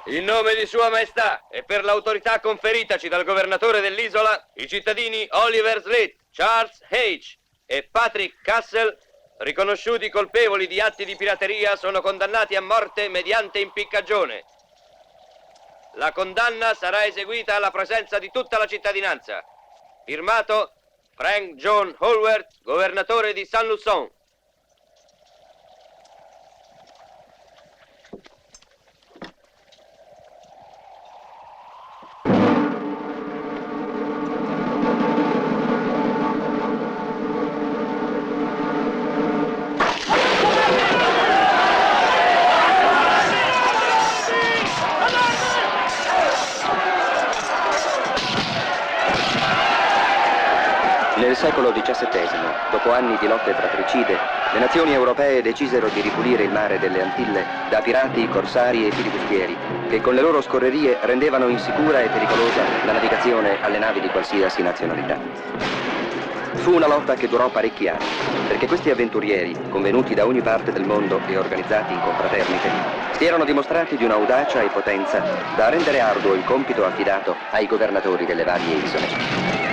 In nome di Sua Maestà e per l'autorità conferitaci dal governatore dell'isola, i cittadini Oliver Sleet, Charles H. e Patrick Castle, riconosciuti colpevoli di atti di pirateria, sono condannati a morte mediante impiccagione. La condanna sarà eseguita alla presenza di tutta la cittadinanza. Firmato Frank John Holworth, governatore di Saint Lusson. Nel secolo XVII, dopo anni di lotte fratricide, le nazioni europee decisero di ripulire il mare delle Antille da pirati, corsari e filibustieri, che con le loro scorrerie rendevano insicura e pericolosa la navigazione alle navi di qualsiasi nazionalità. Fu una lotta che durò parecchi anni, perché questi avventurieri, convenuti da ogni parte del mondo e organizzati in confraternite, si erano dimostrati di un'audacia e potenza da rendere arduo il compito affidato ai governatori delle varie isole.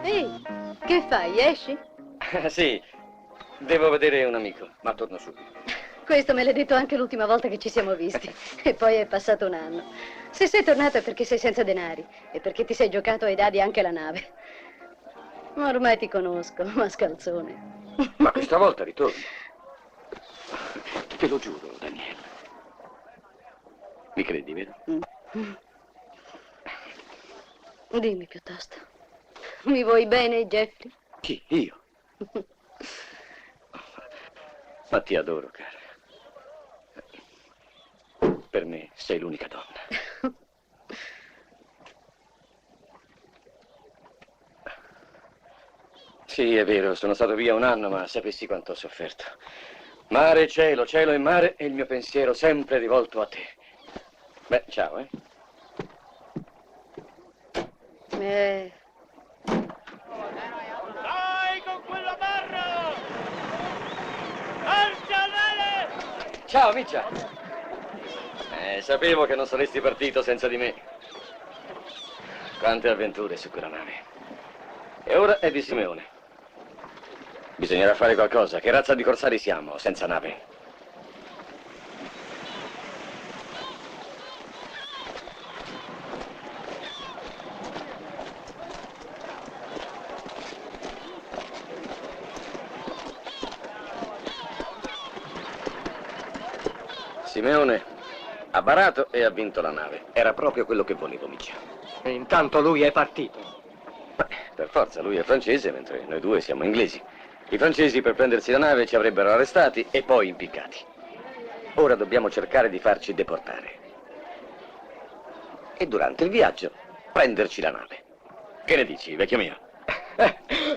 Ehi, che fai? Esci? Sì, devo vedere un amico, ma torno subito. Questo me l'hai detto anche l'ultima volta che ci siamo visti. E poi è passato un anno. Se sei tornato è perché sei senza denari e perché ti sei giocato ai dadi anche la nave. Ma ormai ti conosco, mascalzone. Ma questa volta ritorno. Te lo giuro, Daniele. Mi credi, vero? Dimmi piuttosto. Mi vuoi bene, Jeffrey? Chi? Io? Ma ti adoro, cara. Per me sei l'unica donna. Sì, è vero, sono stato via un anno, ma sapessi quanto ho sofferto. Mare e cielo, cielo e mare, e il mio pensiero sempre rivolto a te. Beh, ciao, eh? Dai con quella barra! Alza l'ale! Ciao, Miccia! Sapevo che non saresti partito senza di me. Quante avventure su quella nave. E ora è di Simeone. Bisognerà fare qualcosa. Che razza di corsari siamo senza nave? Simeone ha barato e ha vinto la nave. Era proprio quello che volevo, Miccia. E intanto lui è partito. Beh, per forza, lui è francese, mentre noi due siamo inglesi. I francesi per prendersi la nave ci avrebbero arrestati e poi impiccati. Ora dobbiamo cercare di farci deportare. E durante il viaggio prenderci la nave. Che ne dici, vecchio mio?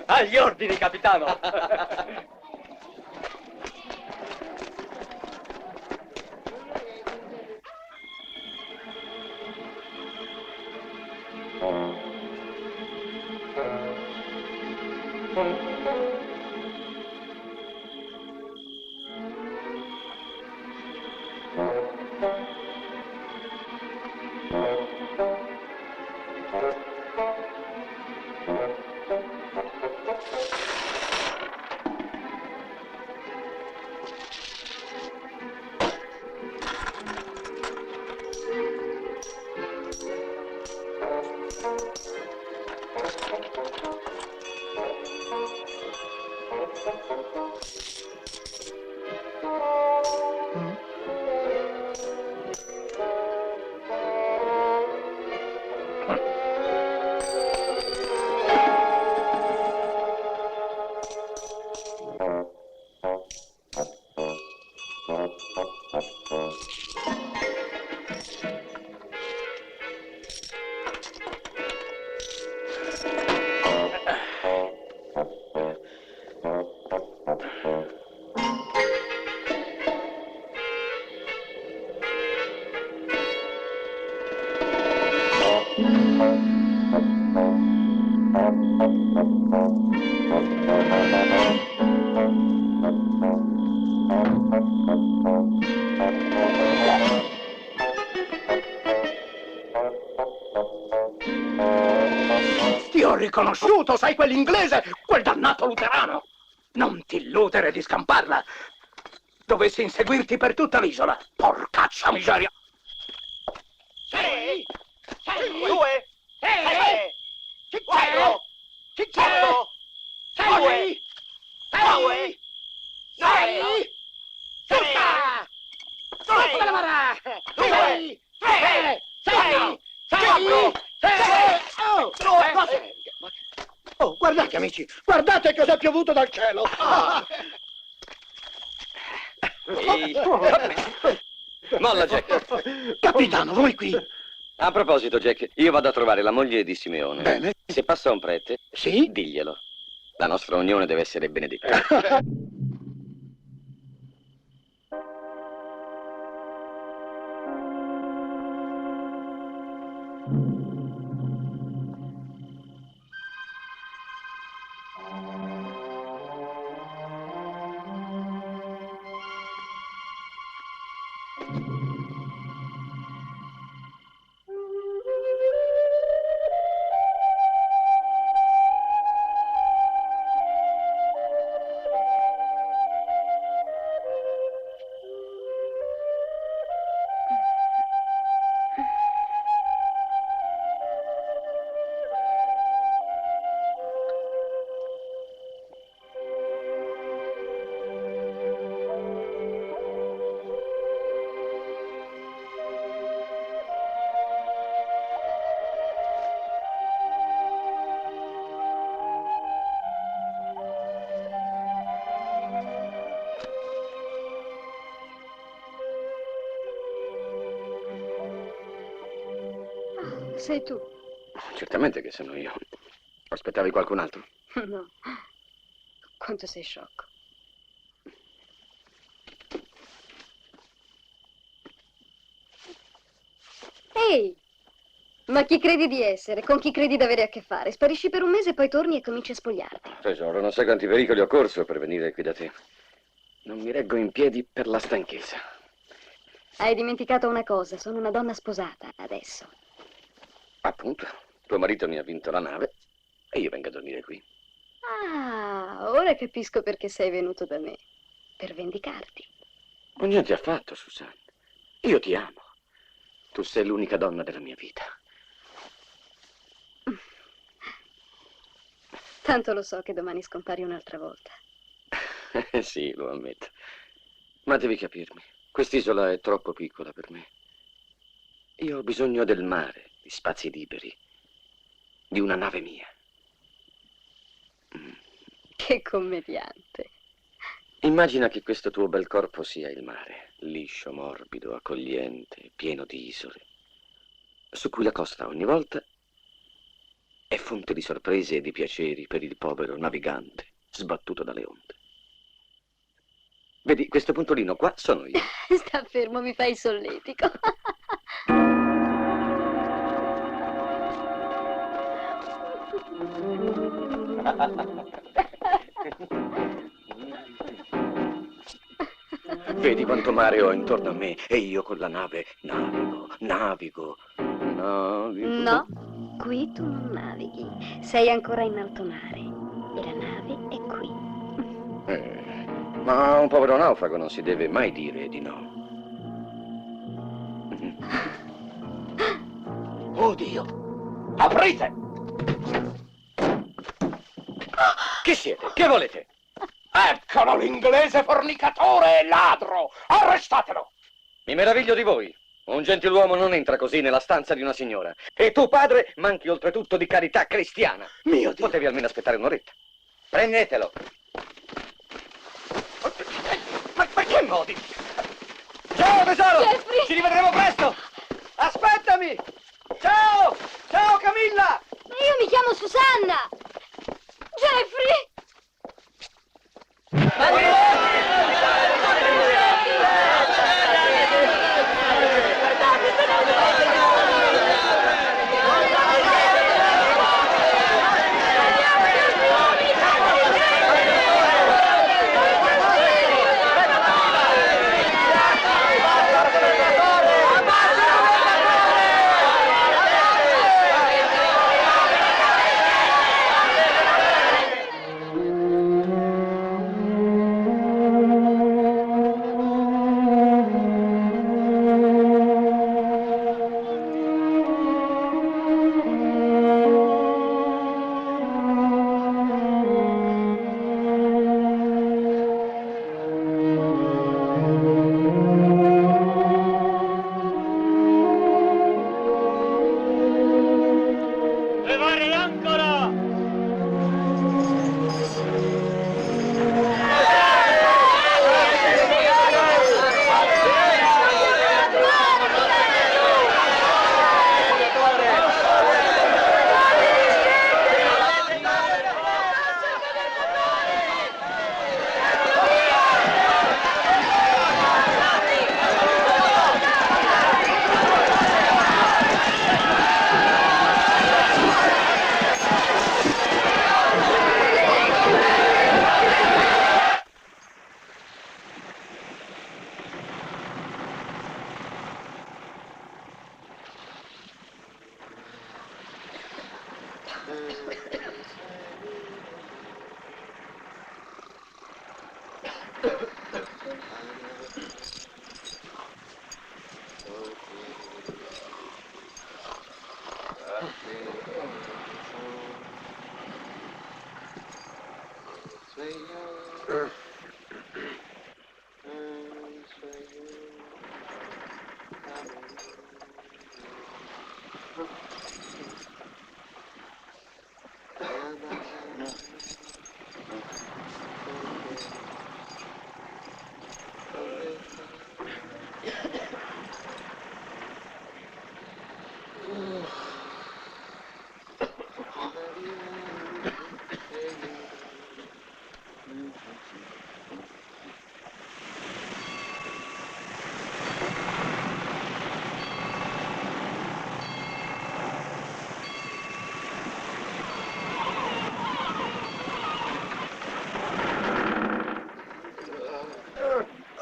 Agli ordini, capitano! Ti ho riconosciuto, sai quell'inglese, quel dannato luterano. Non ti illudere di scamparla. Dovessi inseguirti per tutta l'isola. Porcaccia miseria. Sei, due, tre, quattro, cinque, due, due, sei, setta, sei, due, tre, sei, quattro, due. Oh, guardate amici, guardate cosa è piovuto dal cielo. Ehi. Molla, Jack. Capitano, voi qui. A proposito, Jack, io vado a trovare la moglie di Simeone. Bene. Se passa un prete, Sì? diglielo. La nostra unione deve essere benedetta. Sei tu? Certamente che sono io. Aspettavi qualcun altro? No. Quanto sei sciocco. Ehi! Ma chi credi di essere? Con chi credi di avere a che fare? Sparisci per un mese, poi torni e cominci a spogliarti. Tesoro, non sai quanti pericoli ho corso per venire qui da te. Non mi reggo in piedi per la stanchezza. Hai dimenticato una cosa, sono una donna sposata adesso. Appunto, tuo marito mi ha vinto la nave e io vengo a dormire qui. Ah, ora capisco perché sei venuto da me. Per vendicarti. Ma niente affatto, Susanne. Io ti amo. Tu sei l'unica donna della mia vita. Tanto lo so che domani scompari un'altra volta. Sì, lo ammetto. Ma devi capirmi. Quest'isola è troppo piccola per me. Io ho bisogno del mare, di spazi liberi, di una nave mia. Che commediante. Immagina che questo tuo bel corpo sia il mare, liscio, morbido, accogliente, pieno di isole, su cui la costa ogni volta è fonte di sorprese e di piaceri per il povero navigante sbattuto dalle onde. Vedi, questo puntorino qua sono io. Sta fermo, mi fai il solletico. Vedi quanto mare ho intorno a me e io con la nave navigo. No, qui tu non navighi. Sei ancora in alto mare e la nave è qui. Ma a un povero naufrago non si deve mai dire di no. Oddio! Aprite! Chi siete? Che volete? Eccolo l'inglese fornicatore e ladro! Arrestatelo! Mi meraviglio di voi. Un gentiluomo non entra così nella stanza di una signora. E tu, padre, manchi oltretutto di carità cristiana. Mio Dio! Potevi almeno aspettare un'oretta. Prendetelo. Ma che modi? Ciao, tesoro! Jeffrey! Ci rivedremo presto! Aspettami! Ciao! Ciao, Camilla! Ma io mi chiamo Susanna! Jeffrey! Levare l'ancora!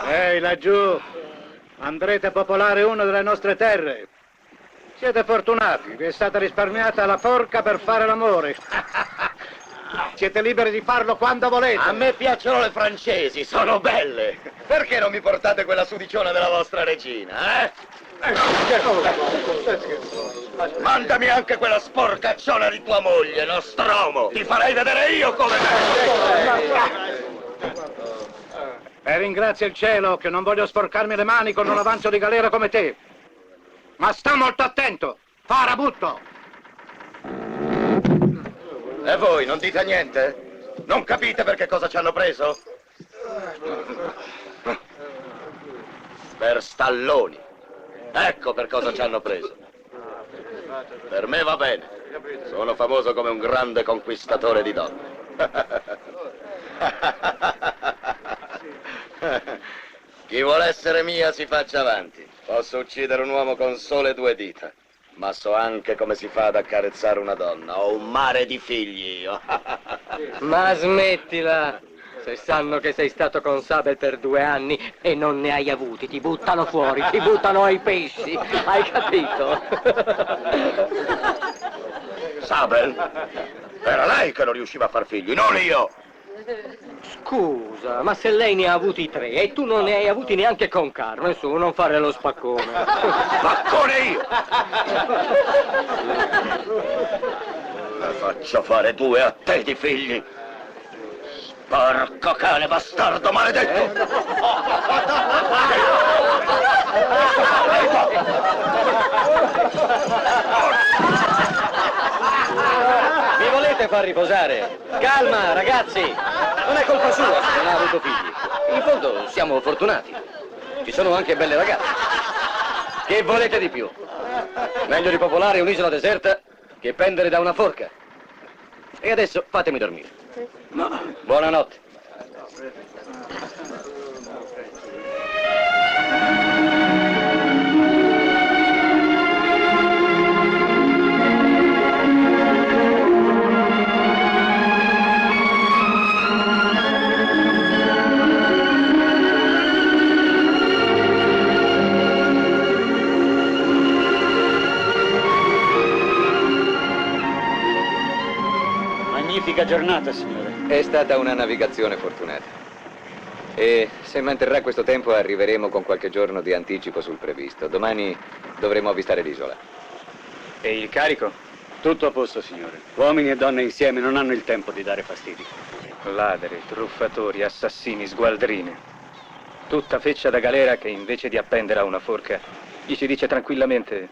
Ehi, laggiù! Andrete a popolare una delle nostre terre. Siete fortunati, vi è stata risparmiata la forca per fare l'amore. Siete liberi di farlo quando volete. A me piacciono le francesi, sono belle. Perché non mi portate quella sudiciona della vostra regina, eh? Mandami anche quella sporcacciona di tua moglie, Nostromo. Ti farei vedere io come me. E ringrazia il cielo che non voglio sporcarmi le mani con un avanzo di galera come te. Ma sta molto attento, farabutto! E voi non dite niente? Non capite per che cosa ci hanno preso? Per stalloni. Ecco per cosa ci hanno preso. Per me va bene. Sono famoso come un grande conquistatore di donne. Chi vuole essere mia si faccia avanti. Posso uccidere un uomo con sole 2 dita. Ma so anche come si fa ad accarezzare una donna. Ho un mare di figli io. Ma smettila! Se sanno che sei stato con Sabel per 2 anni e non ne hai avuti, ti buttano fuori, ti buttano ai pesci. Hai capito? Sabel? Era lei che non riusciva a far figli, non io! Scusa, ma se lei ne ha avuti 3 e tu non ne hai avuti neanche con Carmen, su, non fare lo spaccone. Spaccone io! Ne faccio fare 2 a te di figli! Porco cane bastardo maledetto! Mi volete far riposare? Calma, ragazzi! Non è colpa sua se non ha avuto figli. In fondo siamo fortunati. Ci sono anche belle ragazze. Che volete di più? Meglio ripopolare un'isola deserta che pendere da una forca. E adesso fatemi dormire. Buonanotte. Magnifica giornata, signore. È stata una navigazione fortunata. E se manterrà questo tempo arriveremo con qualche giorno di anticipo sul previsto. Domani dovremo avvistare l'isola. E il carico? Tutto a posto, signore. Uomini e donne insieme non hanno il tempo di dare fastidi. Ladri, truffatori, assassini, sgualdrini. Tutta feccia da galera che invece di appendere a una forca gli ci dice tranquillamente: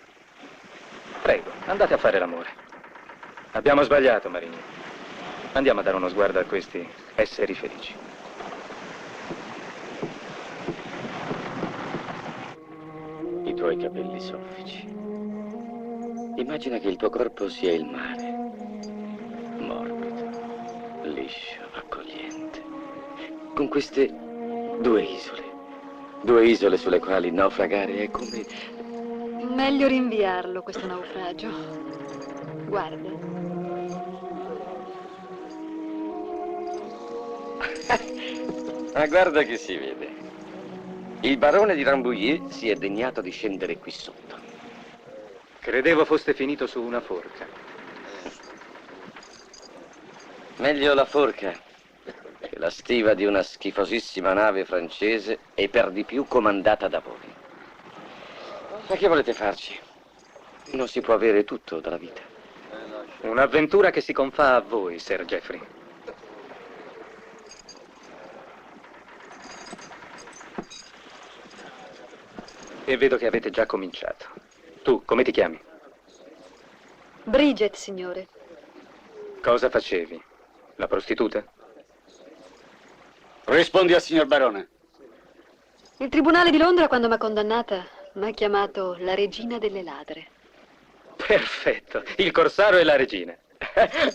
prego, andate a fare l'amore. Abbiamo sbagliato, Marini. Andiamo a dare uno sguardo a questi esseri felici. I tuoi capelli soffici. Immagina che il tuo corpo sia il mare. Morbido, liscio, accogliente. Con queste 2 isole. 2 isole sulle quali naufragare è come... Meglio rinviarlo, questo naufragio. Guarda. Ma guarda che si vede. Il barone di Rambouillet si è degnato di scendere qui sotto. Credevo foste finito su una forca. Meglio la forca che la stiva di una schifosissima nave francese e per di più comandata da voi. Ma che volete farci? Non si può avere tutto dalla vita. Un'avventura che si confà a voi, Sir Geoffrey. E vedo che avete già cominciato. Tu, come ti chiami? Bridget, signore. Cosa facevi? La prostituta? Rispondi al signor barone. Il tribunale di Londra, quando mi ha condannata, mi ha chiamato la regina delle ladre. Perfetto. Il corsaro e la regina.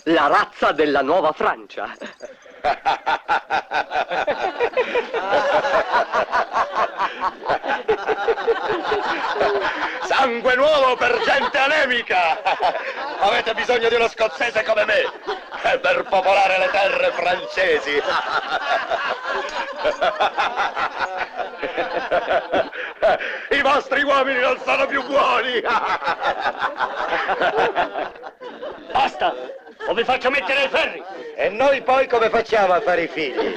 La razza della nuova Francia. Sangue nuovo per gente anemica! Avete bisogno di uno scozzese come me per popolare le terre francesi. I vostri uomini non sono più buoni! Basta! O vi faccio mettere ai ferri! E noi poi come facciamo a fare i figli?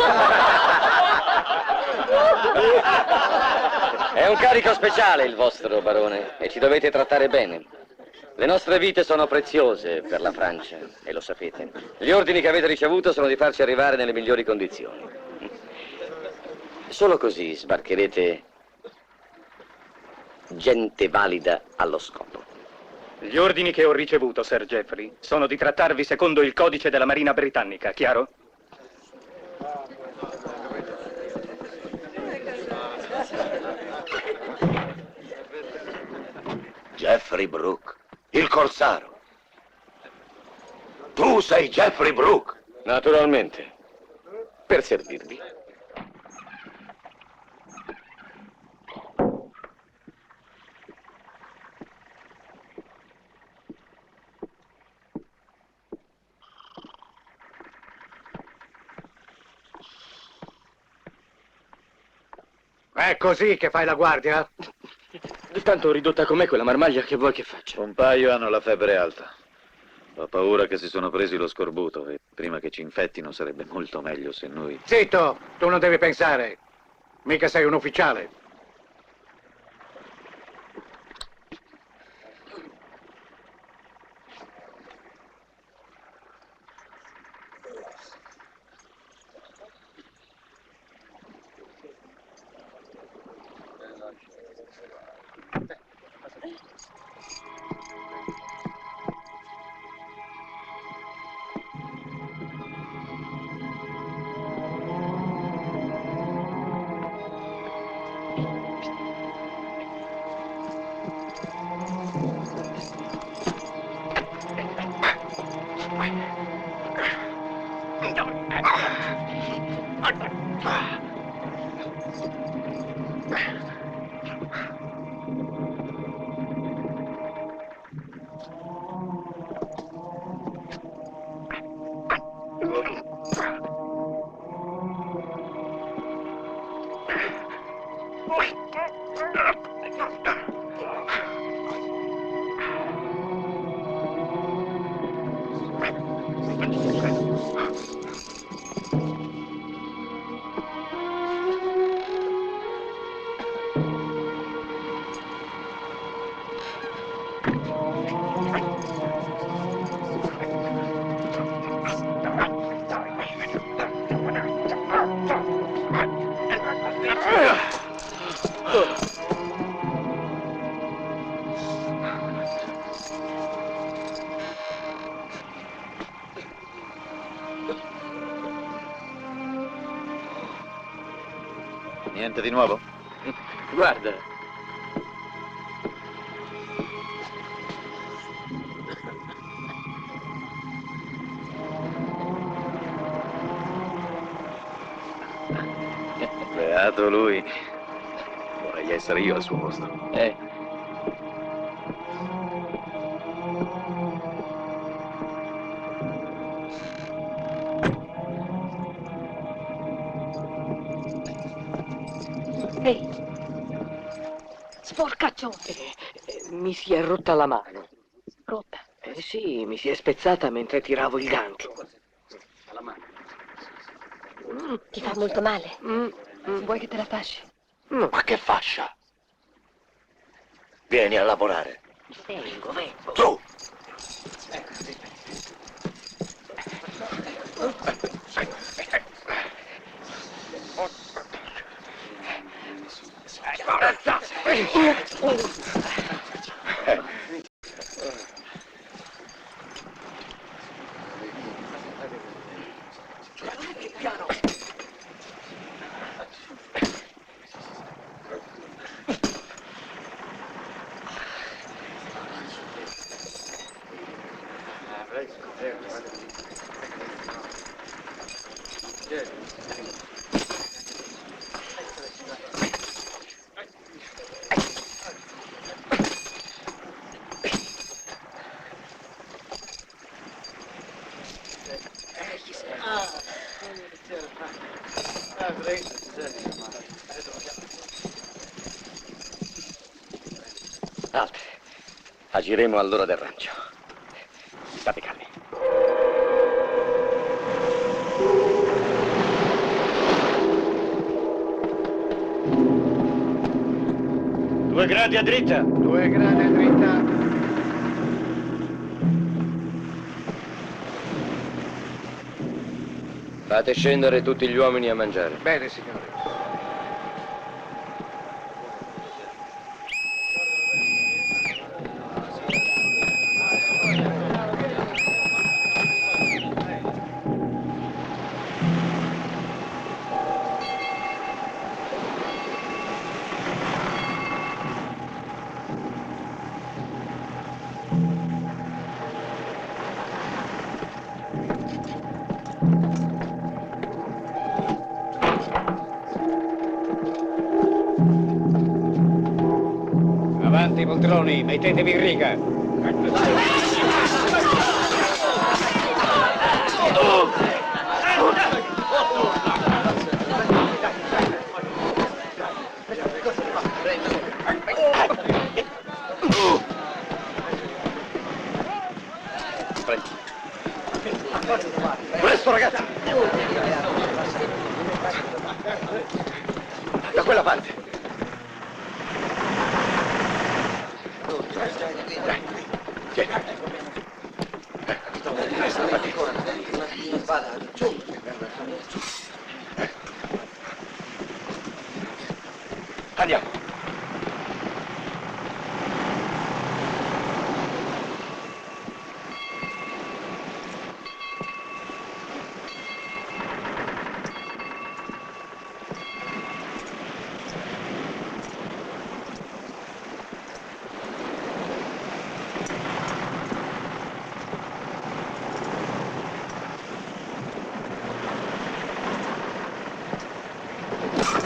È un carico speciale il vostro, barone, e ci dovete trattare bene. Le nostre vite sono preziose per la Francia, e lo sapete. Gli ordini che avete ricevuto sono di farci arrivare nelle migliori condizioni. Solo così sbarcherete gente valida allo scopo. Gli ordini che ho ricevuto, Sir Geoffrey, sono di trattarvi secondo il codice della Marina Britannica, chiaro? Geoffrey Brooke, il corsaro. Tu sei Geoffrey Brooke. Naturalmente, per servirvi. È così che fai la guardia? Tanto ridotta com'è quella marmaglia, che vuoi che faccia? Un paio hanno la febbre alta. Ho paura che si sono presi lo scorbuto e prima che ci infettino sarebbe molto meglio se noi... Zitto, tu non devi pensare. Mica sei un ufficiale. Niente di nuovo? Guarda. Beato lui. Vorrei essere io al suo posto. Ehi, sporcaccione. Mi si è rotta la mano. Rotta. Sì, mi si è spezzata mentre tiravo il gancio. Ti fa molto male. Vuoi che te la fasci? Ma che fascia? Vieni a lavorare. Vengo. Su! Altre. Agiremo all'ora del rancio. State calmi. Due gradi a dritta. 2 gradi a dritta. Fate scendere tutti gli uomini a mangiare. Bene, signore. Avanti, poltroni, mettetevi in riga. Presto, ragazzi! Da quella parte! Dai, tieni. Andiamo.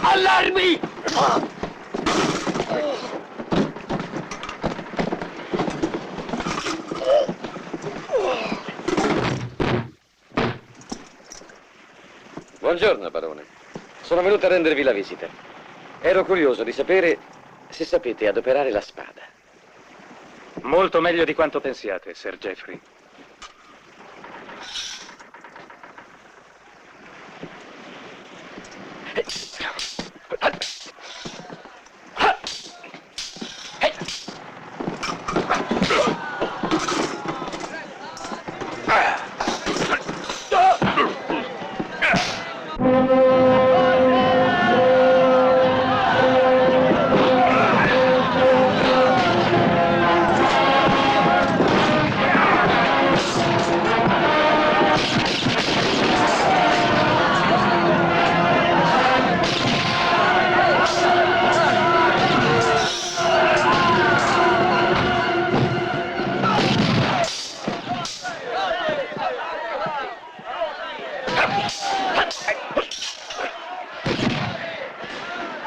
Allarmi! Buongiorno, barone. Sono venuto a rendervi la visita. Ero curioso di sapere se sapete adoperare la spada. Molto meglio di quanto pensiate, Sir Geoffrey.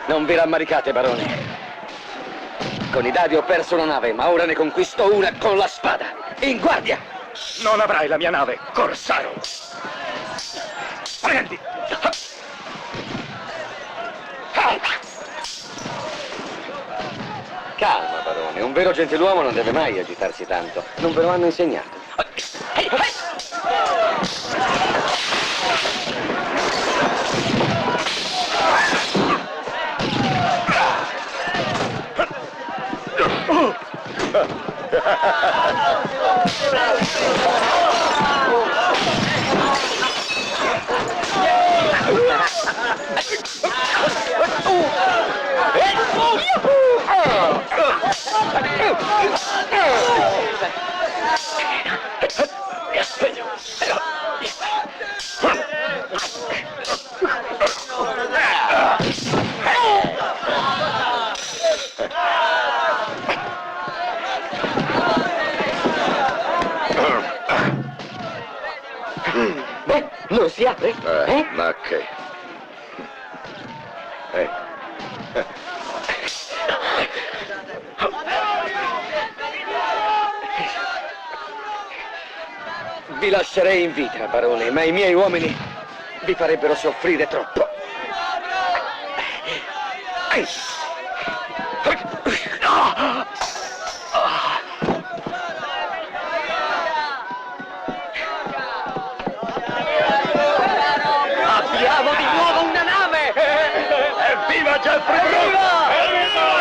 Non vi rammaricate, barone. Con i dadi ho perso una nave, ma ora ne conquisto una con la spada. In guardia! Non avrai la mia nave, corsaro! Prendi! Calma, barone. Un vero gentiluomo non deve mai agitarsi tanto. Non ve lo hanno insegnato. Beh, non si apre? Ma che? Vi lascerei in vita, barone, ma i miei uomini vi farebbero soffrire troppo. Abbiamo di nuovo una nave! Evviva Geoffrey! Evviva!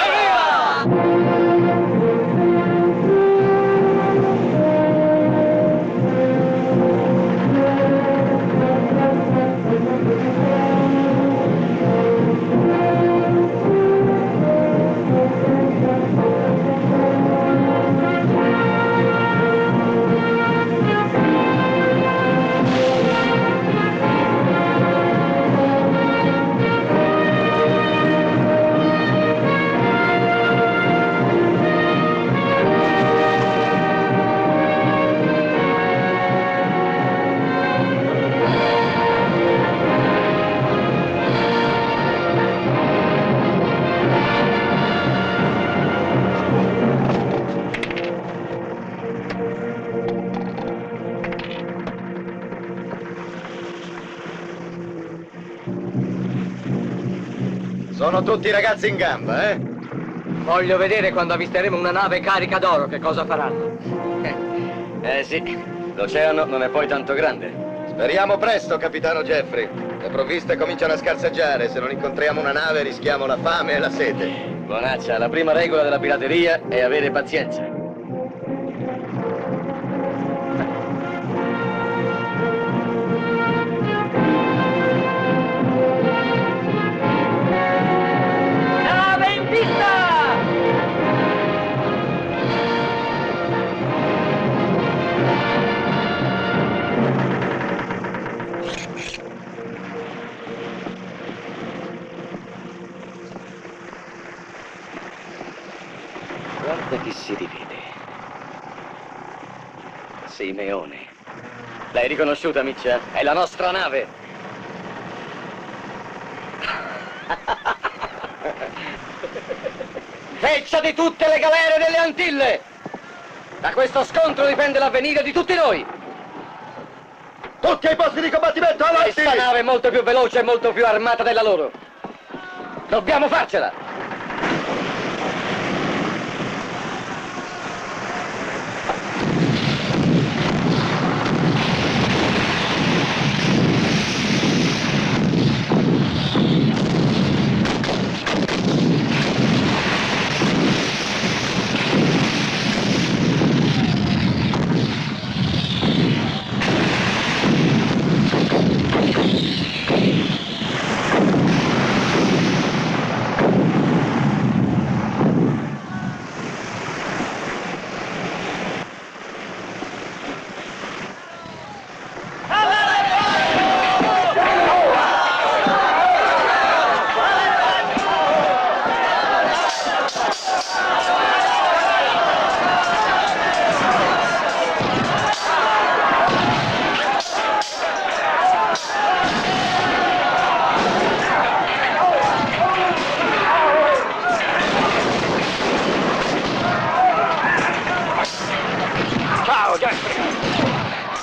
Sono tutti ragazzi in gamba, eh? Voglio vedere quando avvisteremo una nave carica d'oro che cosa faranno. Sì, l'oceano non è poi tanto grande. Speriamo presto, capitano Jeffrey. Le provviste cominciano a scarseggiare. Se non incontriamo una nave rischiamo la fame e la sete. Buonaccia, la prima regola della pirateria è avere pazienza. Nave in pista! Guarda chi si rivede. Simeone. L'hai riconosciuta, Miccia? È la nostra nave. Feccia di tutte le galere delle Antille! Da questo scontro dipende l'avvenire di tutti noi! Tutti ai posti di combattimento, avanti! Questa nave è molto più veloce e molto più armata della loro. Dobbiamo farcela!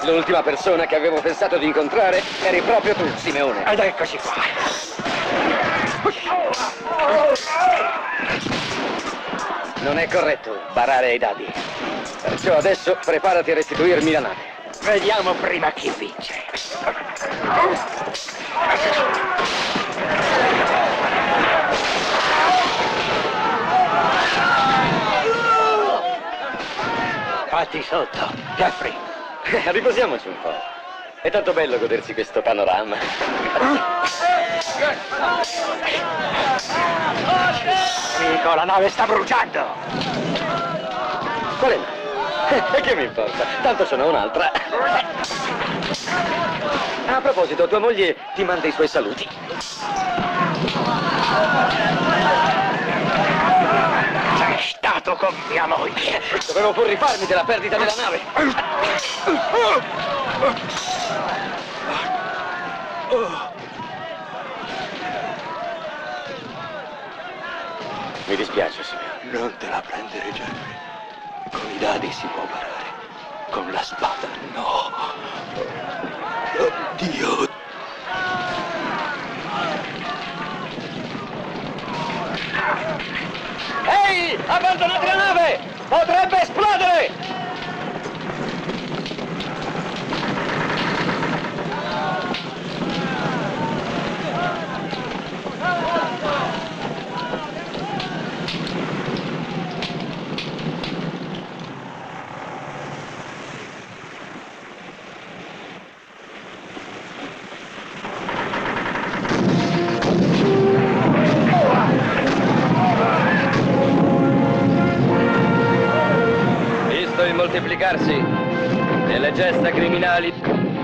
L'ultima persona che avevo pensato di incontrare eri proprio tu, Simeone. Ed eccoci qua. Non è corretto barare ai dadi. Perciò adesso preparati a restituirmi la nave. Vediamo prima chi vince. Fatti sotto, Jeffrey. Riposiamoci un po'. È tanto bello godersi questo panorama. Amico, la nave sta bruciando. Qual è nave? E che mi importa? Tanto ce n'è un'altra. A proposito, tua moglie ti manda i suoi saluti. Sei stato con mia moglie. Dovevo pur rifarmi della perdita della nave. Mi dispiace, signore. Non te la prendere, Jeffrey. Con i dadi si può parare. Con la spada, no. Oddio. Ehi! Abbandonate la nave! Potrebbe esplodere! Moltiplicarsi nelle gesta criminali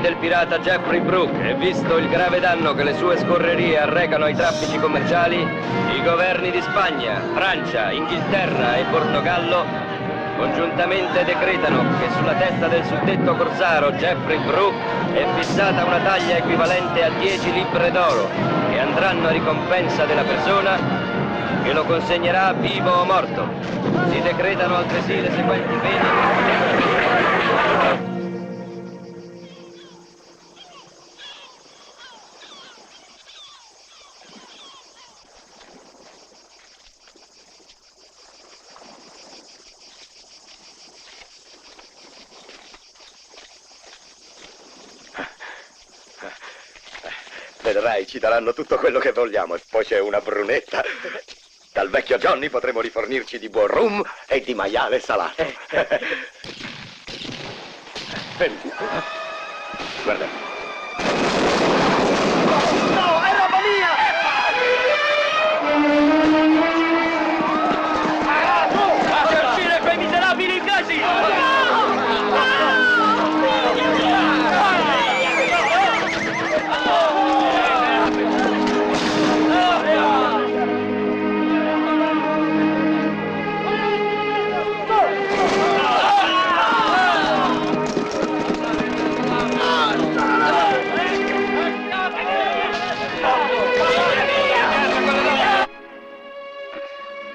del pirata Jeffrey Brooke e visto il grave danno che le sue scorrerie arrecano ai traffici commerciali, i governi di Spagna, Francia, Inghilterra e Portogallo congiuntamente decretano che sulla testa del suddetto corsaro Jeffrey Brooke è fissata una taglia equivalente a 10 libbre d'oro che andranno a ricompensa della persona che lo consegnerà vivo o morto. Si decretano altresì le seguenti pene. Vedrai, ci daranno tutto quello che vogliamo. E poi c'è una brunetta. Dal vecchio Johnny potremo rifornirci di buon rum e di maiale salato. Guarda. No, è roba mia! Fate uscire quei miserabili inglesi!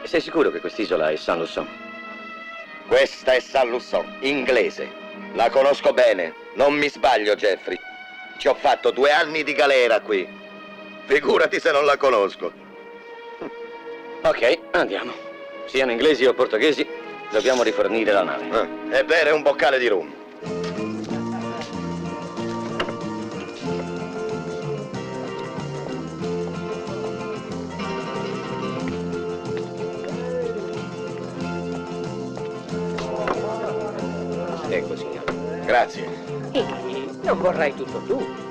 Sei sicuro che quest'isola è Saint-Lusson? Questa è Saint-Lusson, inglese. La conosco bene. Non mi sbaglio, Jeffrey. Ci ho fatto 2 anni di galera qui. Figurati se non la conosco. Ok, andiamo. Siano inglesi o portoghesi, dobbiamo rifornire la nave. E bere un boccale di rum. Ecco, signore. Grazie. Non vorrai tutto tu.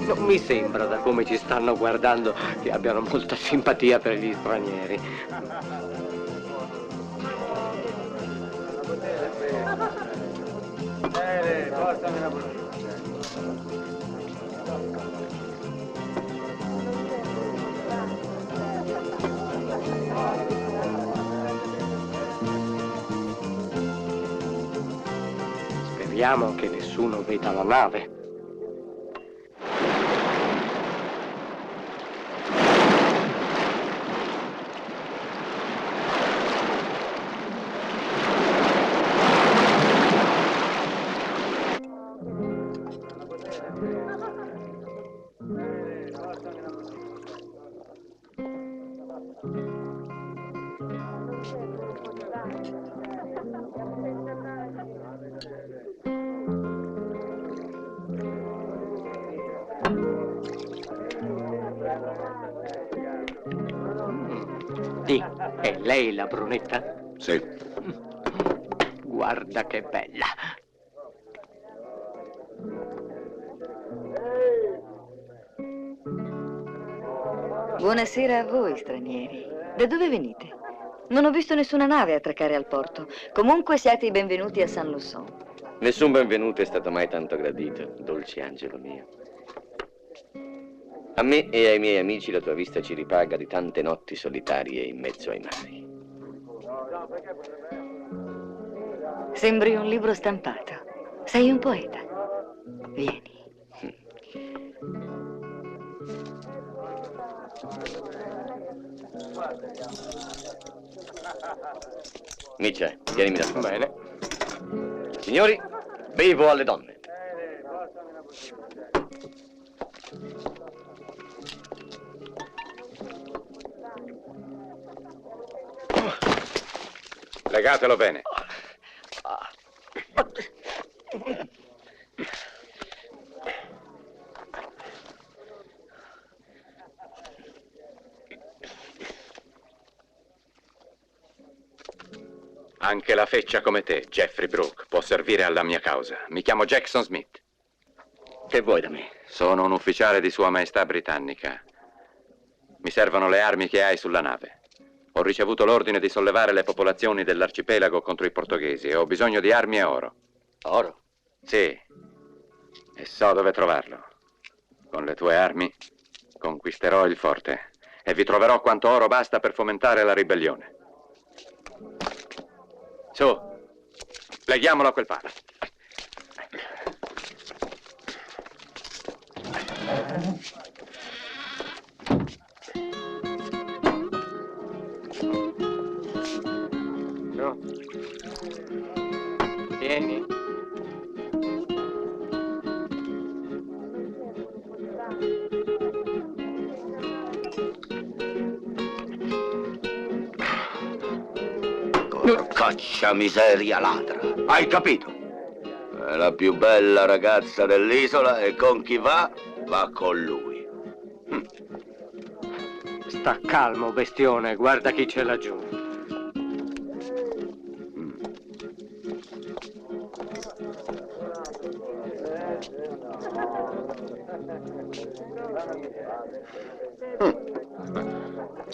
Non mi sembra, da come ci stanno guardando, che abbiano molta simpatia per gli stranieri. Speriamo che nessuno veda la nave. Sì, è lei la brunetta? Sì. Guarda che bella. Buonasera a voi, stranieri. Da dove venite? Non ho visto nessuna nave attraccare al porto. Comunque siate i benvenuti a Saint-Lusson. Nessun benvenuto è stato mai tanto gradito, dolce angelo mio. A me e ai miei amici la tua vista ci ripaga di tante notti solitarie in mezzo ai mari. Sembri un libro stampato. Sei un poeta. Vieni. Nietzsche, tienimi da sopra. Bene. Signori, bevo alle donne. Legatelo bene. Anche la feccia come te, Jeffrey Brooke, può servire alla mia causa. Mi chiamo Jackson Smith. Che vuoi da me? Sono un ufficiale di Sua Maestà britannica. Mi servono le armi che hai sulla nave. Ho ricevuto l'ordine di sollevare le popolazioni dell'arcipelago contro i portoghesi e ho bisogno di armi e oro. Oro? Sì, e so dove trovarlo. Con le tue armi conquisterò il forte e vi troverò quanto oro basta per fomentare la ribellione. Su, leghiamolo a quel palo. No. Porcaccia miseria ladra. Hai capito? È la più bella ragazza dell'isola e con chi va, va con lui. Sta calmo, bestione, guarda chi c'è laggiù.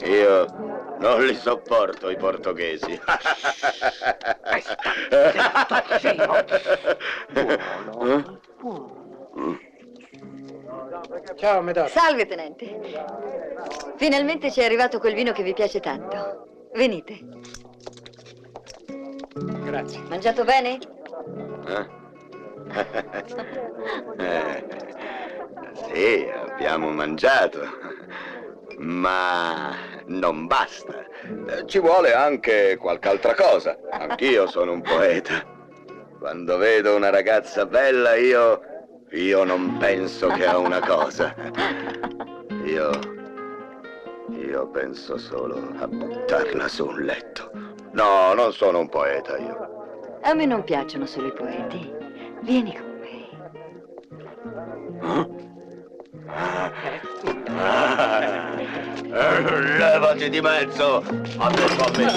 Io non li sopporto i portoghesi. Ciao, Medoro. Salve, tenente. Finalmente ci è arrivato quel vino che vi piace tanto. Venite. Grazie. Mangiato bene? Sì, abbiamo mangiato, ma non basta. Ci vuole anche qualche altra cosa. Anch'io sono un poeta. Quando vedo una ragazza bella, io non penso che a una cosa. Io penso solo a buttarla su un letto. No, non sono un poeta io. A me non piacciono solo i poeti. Vieni con me. Levati di mezzo! Adesso a me!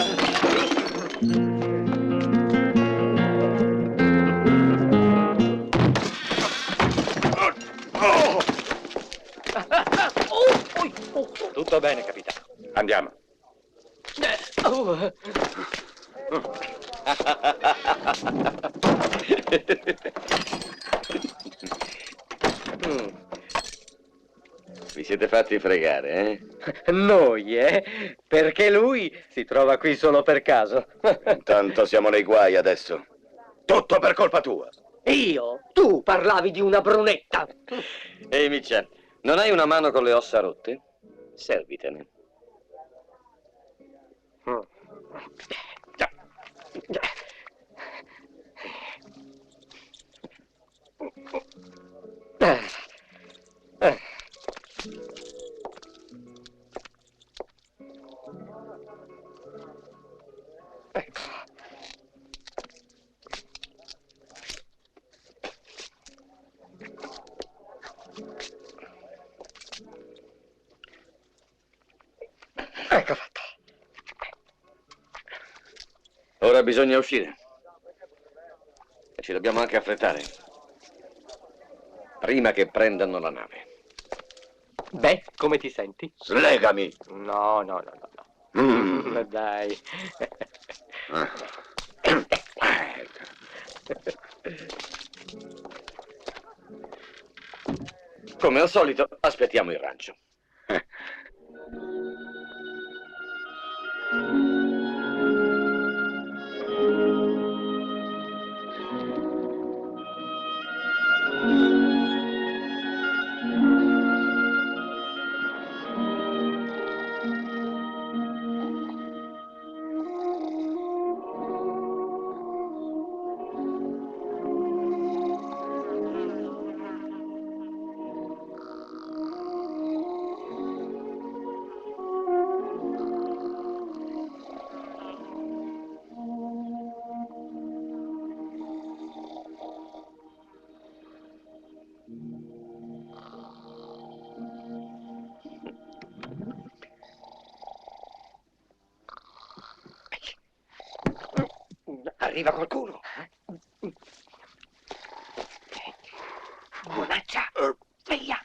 Tutto bene, capitano. Andiamo. Vi siete fatti fregare, eh? Noi, Perché lui si trova qui solo per caso. Intanto siamo nei guai adesso. Tutto per colpa tua. Io? Tu parlavi di una brunetta. Ehi, Miccia, non hai una mano con le ossa rotte? Servitene. Ecco fatto. Ora bisogna uscire. E ci dobbiamo anche affrettare. Prima che prendano la nave. Beh, come ti senti? Slegami! No. Dai. Come al solito, aspettiamo il rancio. Arriva qualcuno. Buonaccia, sveglia.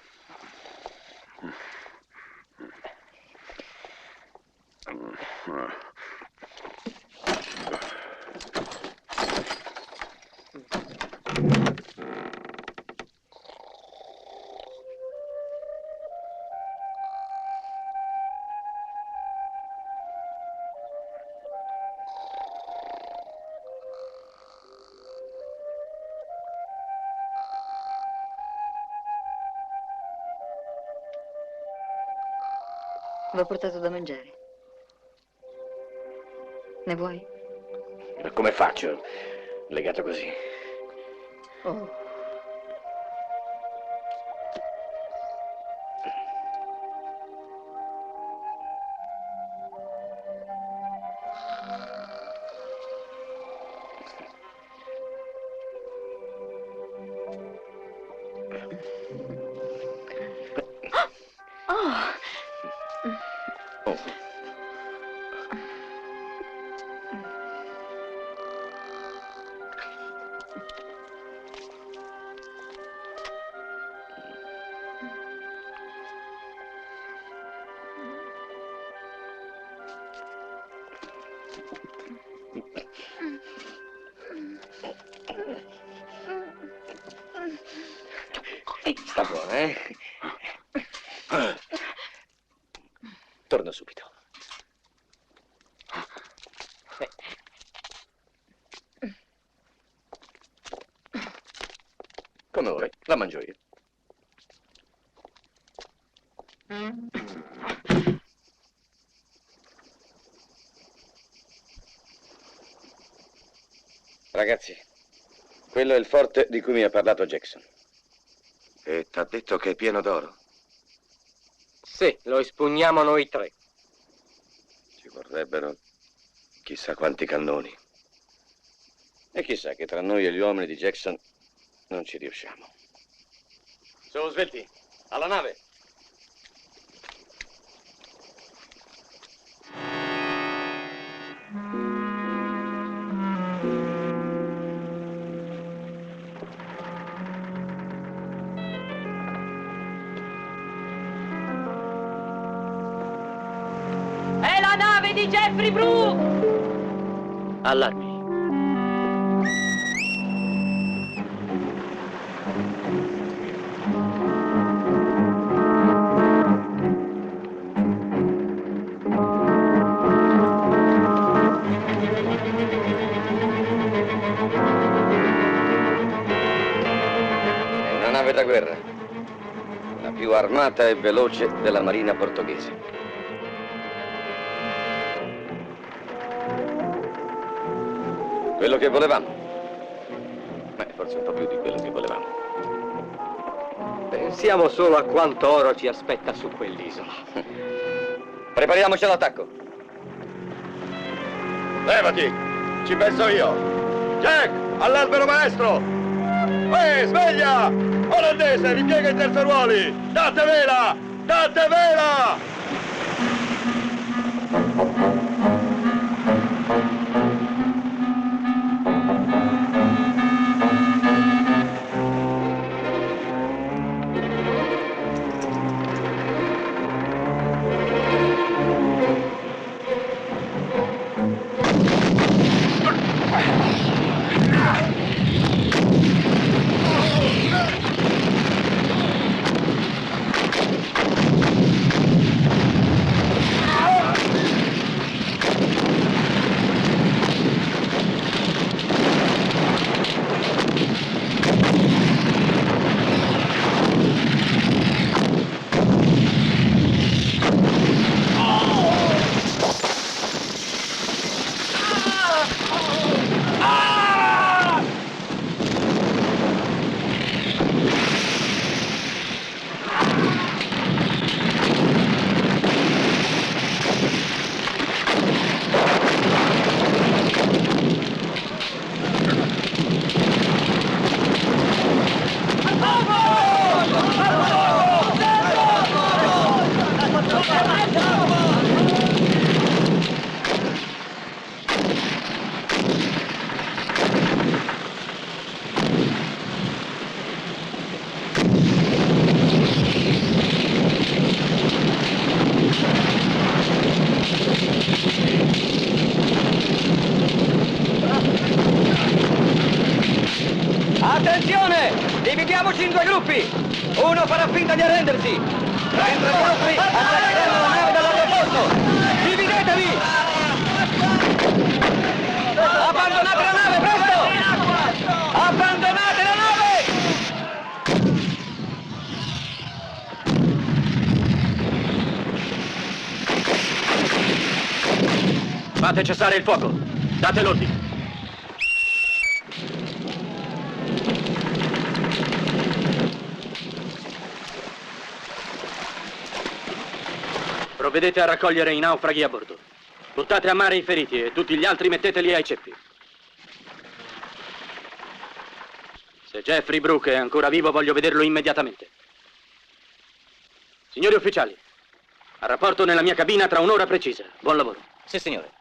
L'ho portato da mangiare. Ne vuoi? Ma come faccio? Legato così. Oh. Sta buono, eh? Torno subito. Come vuoi, la mangio io. Ragazzi, quello è il forte di cui mi ha parlato Jackson. E t'ha detto che è pieno d'oro? Sì, lo espugniamo noi tre. Ci vorrebbero chissà quanti cannoni. E chissà che tra noi e gli uomini di Jackson non ci riusciamo. Su, svelti, alla nave. È la nave di Jeffrey Brooke! Allarmi. È una nave da guerra, la più armata e veloce della marina portoghese. Quello che volevamo. Beh, forse un po' più di quello che volevamo. Pensiamo solo a quanto oro ci aspetta su quell'isola. Prepariamoci all'attacco. Levati, ci penso io. Jack, all'albero maestro. Sveglia! Olandese, ripiega i terzoruoli. Date vela! Date vela! Attenzione! Dividiamoci in due gruppi! Uno farà finta di arrendersi! Mentre gli altri attaccheranno la nave dall'altro posto! Dividetevi! Abbandonate la nave, presto! Abbandonate la nave! Fate cessare il fuoco. Date l'ordine. Provvedete a raccogliere i naufraghi a bordo. Buttate a mare i feriti e tutti gli altri metteteli ai ceppi. Se Jeffrey Brooke è ancora vivo, voglio vederlo immediatamente. Signori ufficiali, a rapporto nella mia cabina tra un'ora precisa. Buon lavoro. Sì, signore.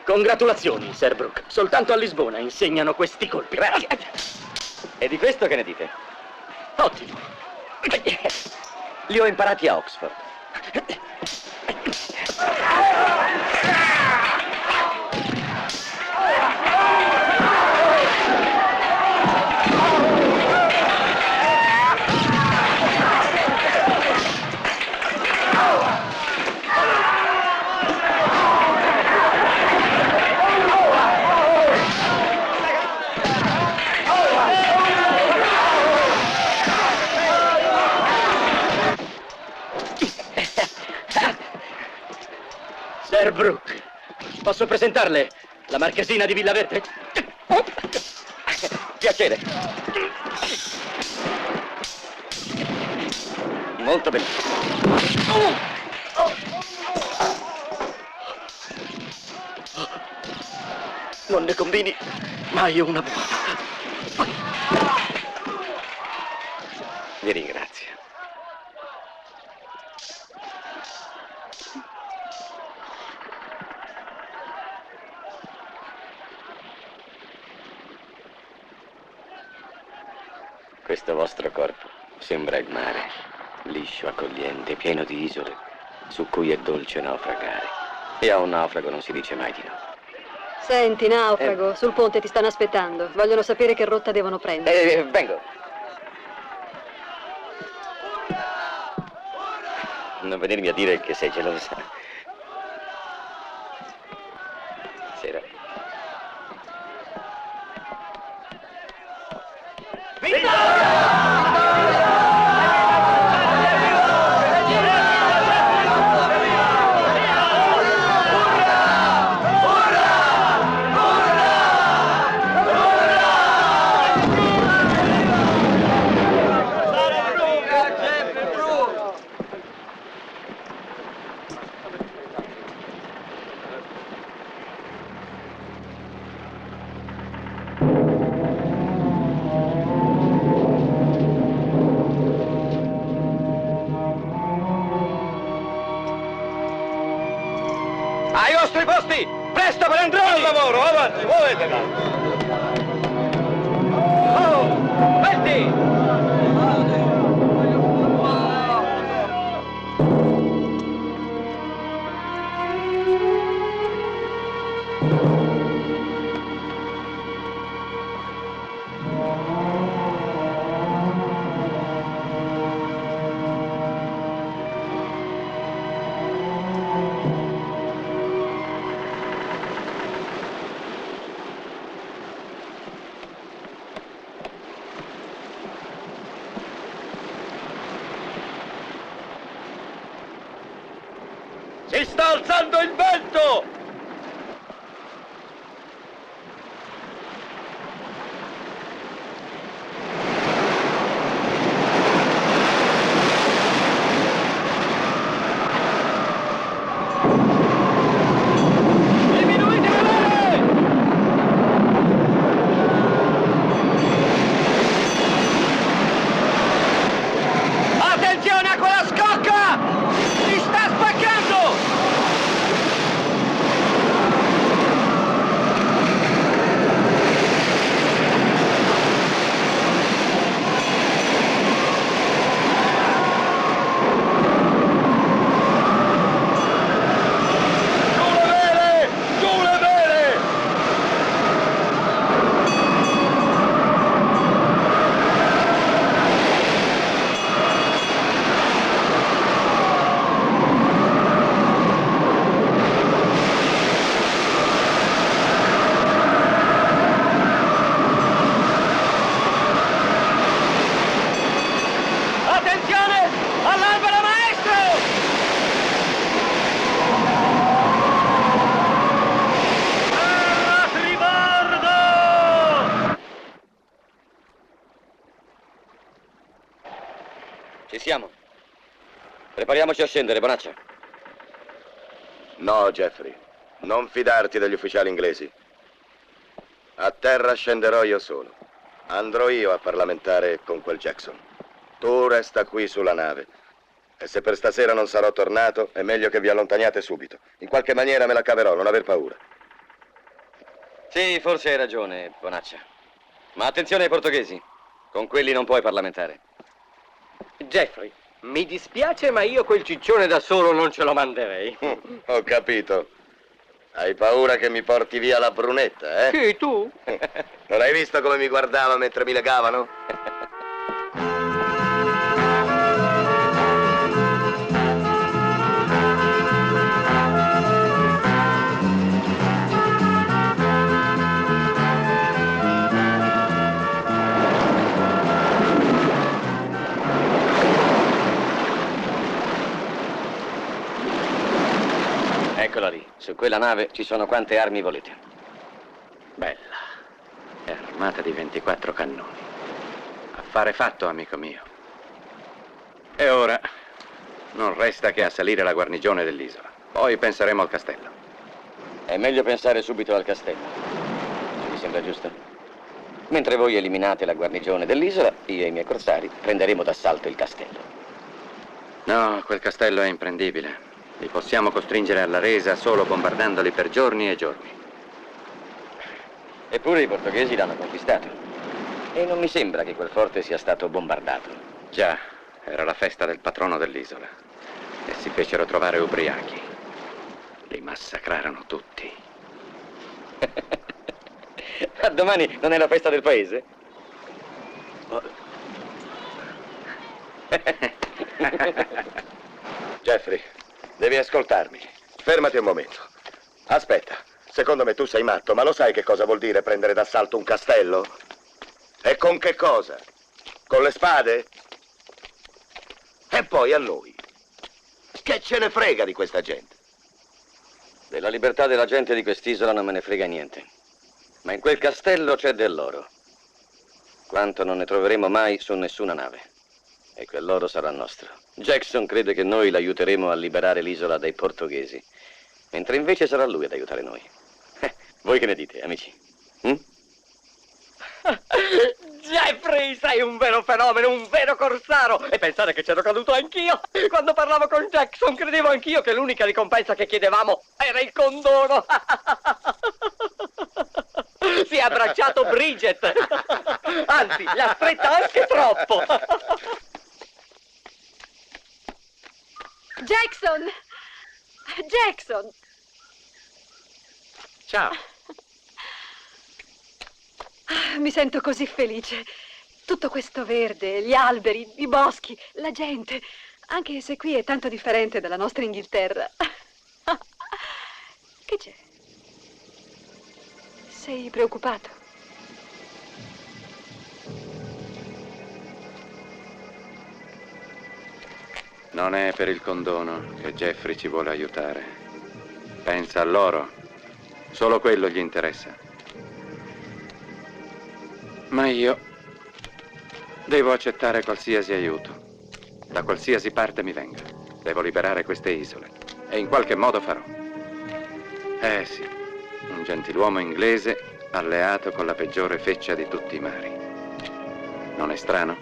Congratulazioni, Sir Brooke. Soltanto a Lisbona insegnano questi colpi. Grazie. E di questo che ne dite? Ottimo. Li ho imparati a Oxford. Sir Brooke, posso presentarle la marchesina di Villaverde? Piacere. Molto bene. Non ne combini mai una buona. Vi ringrazio. Questo vostro corpo sembra il mare, liscio, accogliente, pieno di isole, su cui è dolce naufragare. E a un naufrago non si dice mai di no. Senti, naufrago, sul ponte ti stanno aspettando. Vogliono sapere che rotta devono prendere. Vengo. Non venirmi a dire che sei gelosa. Sera. Ai vostri posti! Presto per entrare! Al lavoro, avanti, muovetevi! Oh, metti! Si sta alzando il vento! Diminuite la nave! Prepariamoci a scendere, Bonaccia. No, Jeffrey, non fidarti degli ufficiali inglesi. A terra scenderò io solo. Andrò io a parlamentare con quel Jackson. Tu resta qui sulla nave. E se per stasera non sarò tornato, è meglio che vi allontaniate subito. In qualche maniera me la caverò, non aver paura. Sì, forse hai ragione, Bonaccia. Ma attenzione ai portoghesi. Con quelli non puoi parlamentare. Jeffrey, mi dispiace, ma io quel ciccione da solo non ce lo manderei. Ho capito. Hai paura che mi porti via la brunetta, eh? Chi, tu? Non hai visto come mi guardava mentre mi legavano? Eccola lì. Su quella nave ci sono quante armi volete. Bella. È armata di 24 cannoni. Affare fatto, amico mio. E ora non resta che assalire la guarnigione dell'isola. Poi penseremo al castello. È meglio pensare subito al castello. Se vi sembra giusto? Mentre voi eliminate la guarnigione dell'isola, io e i miei corsari prenderemo d'assalto il castello. No, quel castello è imprendibile. Li possiamo costringere alla resa solo bombardandoli per giorni e giorni. Eppure i portoghesi l'hanno conquistato. E non mi sembra che quel forte sia stato bombardato. Già, era la festa del patrono dell'isola. E si fecero trovare ubriachi. Li massacrarono tutti. A domani non è la festa del paese? Jeffrey, devi ascoltarmi. Fermati un momento. Aspetta, secondo me tu sei matto, ma lo sai che cosa vuol dire prendere d'assalto un castello? E con che cosa? Con le spade? E poi a noi? Che ce ne frega di questa gente? Della libertà della gente di quest'isola non me ne frega niente. Ma in quel castello c'è dell'oro. Quanto non ne troveremo mai su nessuna nave. E quell'oro sarà nostro. Jackson crede che noi l'aiuteremo a liberare l'isola dai portoghesi. Mentre invece sarà lui ad aiutare noi. Voi che ne dite, amici? Jeffrey, sei un vero fenomeno, un vero corsaro! E pensare che c'ero caduto anch'io! Quando parlavo con Jackson credevo anch'io che l'unica ricompensa che chiedevamo era il condono! Si è abbracciato Bridget! Anzi, l'ha stretta anche troppo! Jackson! Jackson! Ciao. Mi sento così felice. Tutto questo verde, gli alberi, i boschi, la gente. Anche se qui è tanto differente dalla nostra Inghilterra. Che c'è? Sei preoccupato? Non è per il condono che Jeffrey ci vuole aiutare. Pensa a loro. Solo quello gli interessa. Ma io devo accettare qualsiasi aiuto. Da qualsiasi parte mi venga. Devo liberare queste isole. E in qualche modo farò. Eh sì, un gentiluomo inglese alleato con la peggiore feccia di tutti i mari. Non è strano?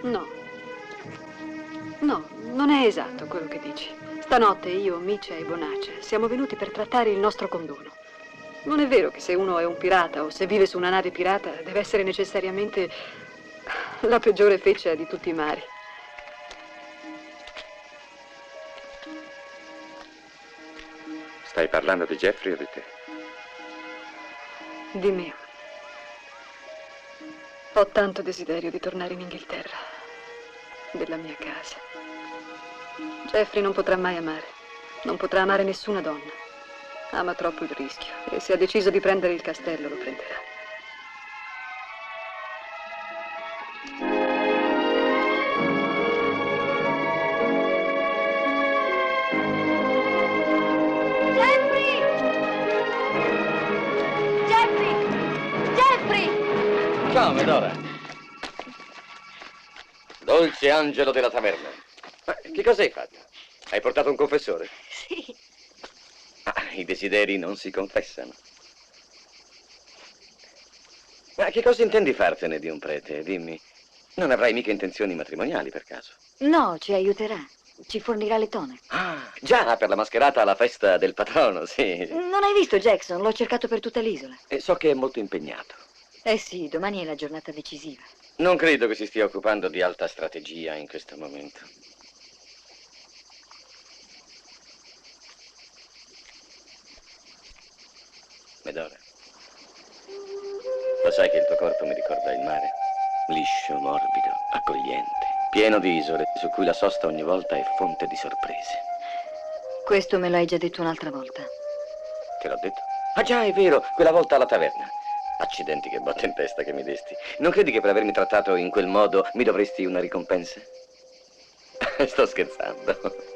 No. No, non è esatto quello che dici. Stanotte io, Micia e Bonaccia siamo venuti per trattare il nostro condono. Non è vero che se uno è un pirata o se vive su una nave pirata deve essere necessariamente la peggiore feccia di tutti i mari. Stai parlando di Jeffrey o di te? Di me. Ho tanto desiderio di tornare in Inghilterra, della mia casa. Jeffrey non potrà mai amare, non potrà amare nessuna donna. Ama troppo il rischio e se ha deciso di prendere il castello lo prenderà. Jeffrey! Jeffrey! Jeffrey! Ciao, Medora. Dolce angelo della taverna. Che cosa hai fatto? Hai portato un confessore? Sì. Ah, i desideri non si confessano. Ma che cosa intendi fartene di un prete? Dimmi. Non avrai mica intenzioni matrimoniali, per caso? No, ci aiuterà. Ci fornirà le tone. Ah, già, per la mascherata alla festa del patrono, sì. Non hai visto Jackson? L'ho cercato per tutta l'isola. E so che è molto impegnato. Eh sì, domani è la giornata decisiva. Non credo che si stia occupando di alta strategia in questo momento. Medora, lo sai che il tuo corpo mi ricorda il mare? Liscio, morbido, accogliente, pieno di isole, su cui la sosta ogni volta è fonte di sorprese. Questo me l'hai già detto un'altra volta. Te l'ho detto? Ah già, è vero, quella volta alla taverna. Accidenti, che botta in testa che mi desti. Non credi che per avermi trattato in quel modo mi dovresti una ricompensa? Sto scherzando.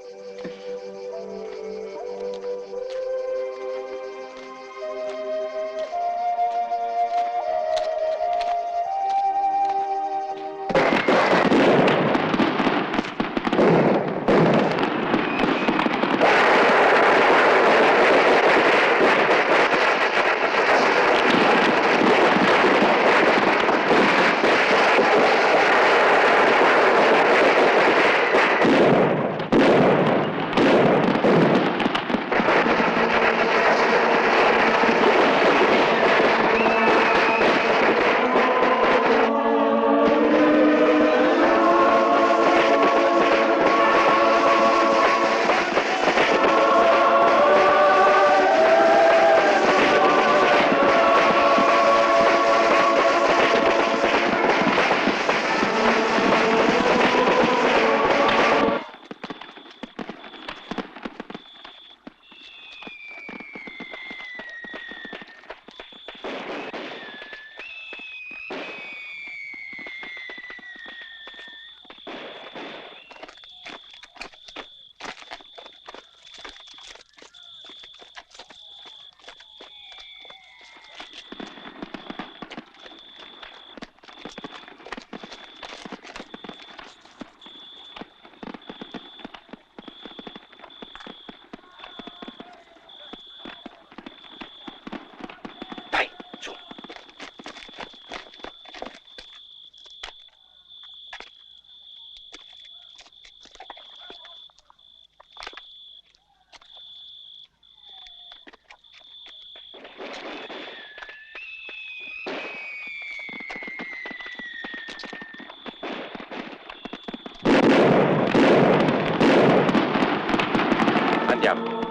Andiamo.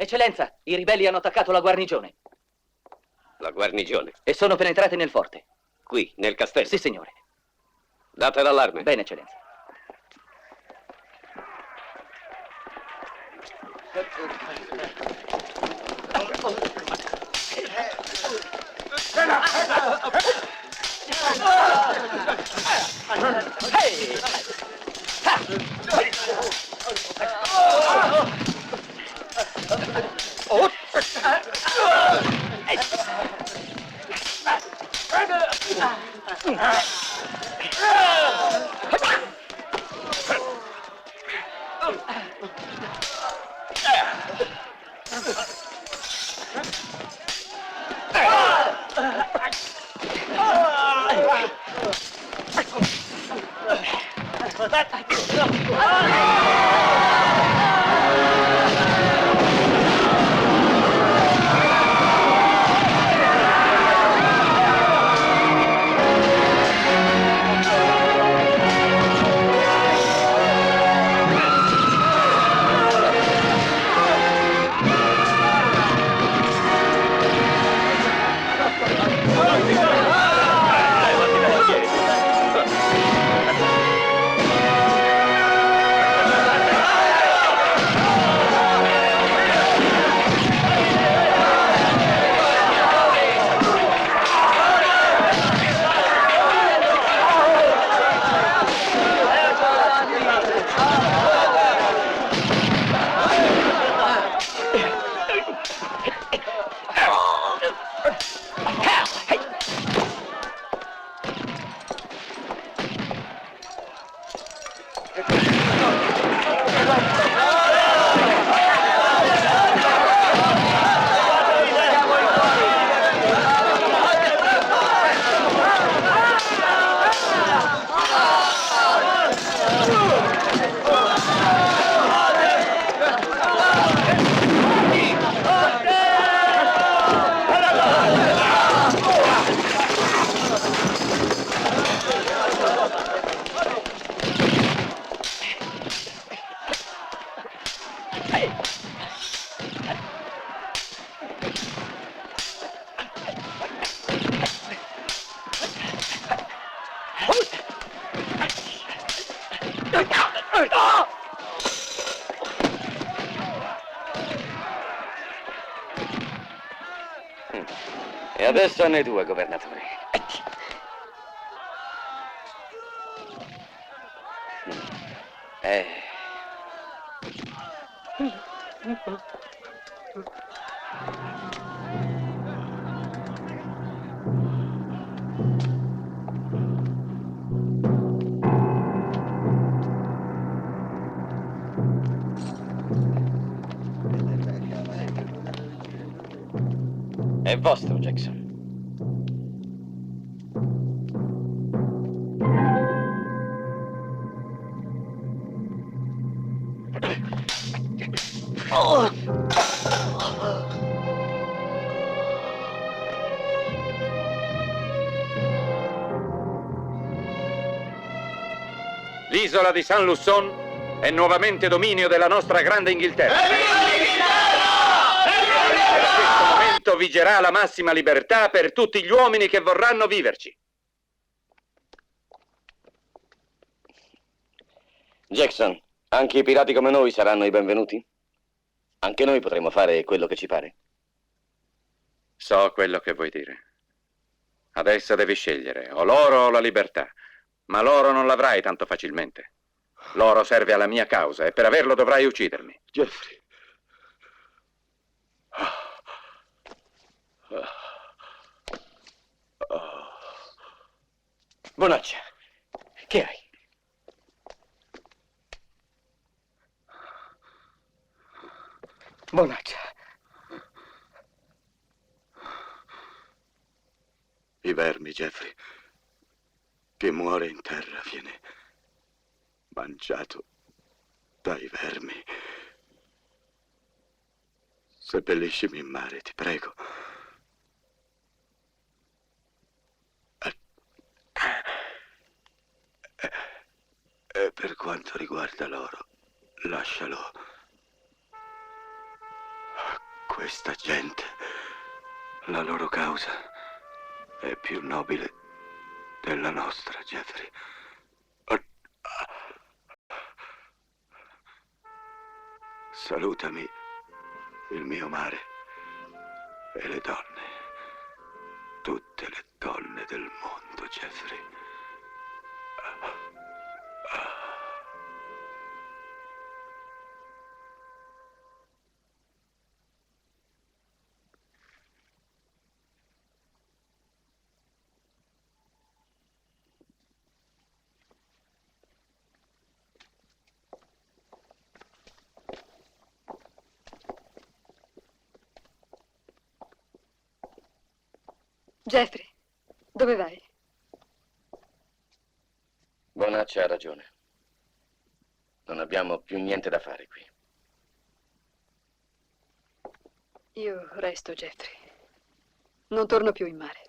Eccellenza, i ribelli hanno attaccato la guarnigione La guarnigione? e sono penetrati nel forte. Qui, nel castello? Sì, signore. Date l'allarme. Bene, eccellenza. E adesso a noi due, governatore. È vostro, Jackson. L'isola di San Lusson è nuovamente dominio della nostra grande Inghilterra. Da questo momento vigerà la massima libertà per tutti gli uomini che vorranno viverci. Jackson, anche i pirati come noi saranno i benvenuti? Anche noi potremo fare quello che ci pare? So quello che vuoi dire. Adesso devi scegliere, o l'oro o la libertà. Ma l'oro non l'avrai tanto facilmente. L'oro serve alla mia causa e per averlo dovrai uccidermi. Jeffrey. Bonaccia, che hai? Bonaccia. I vermi, Jeffrey. Chi muore in terra viene mangiato dai vermi. Seppelliscimi in mare, ti prego. E per quanto riguarda l'oro, lascialo a questa gente. La loro causa è più nobile della nostra, Jeffrey. Salutami, il mio mare e le donne, tutte le donne del mondo, Jeffrey. Jeffrey, dove vai? Bonaccia ha ragione. Non abbiamo più niente da fare qui. Io resto, Jeffrey. Non torno più in mare.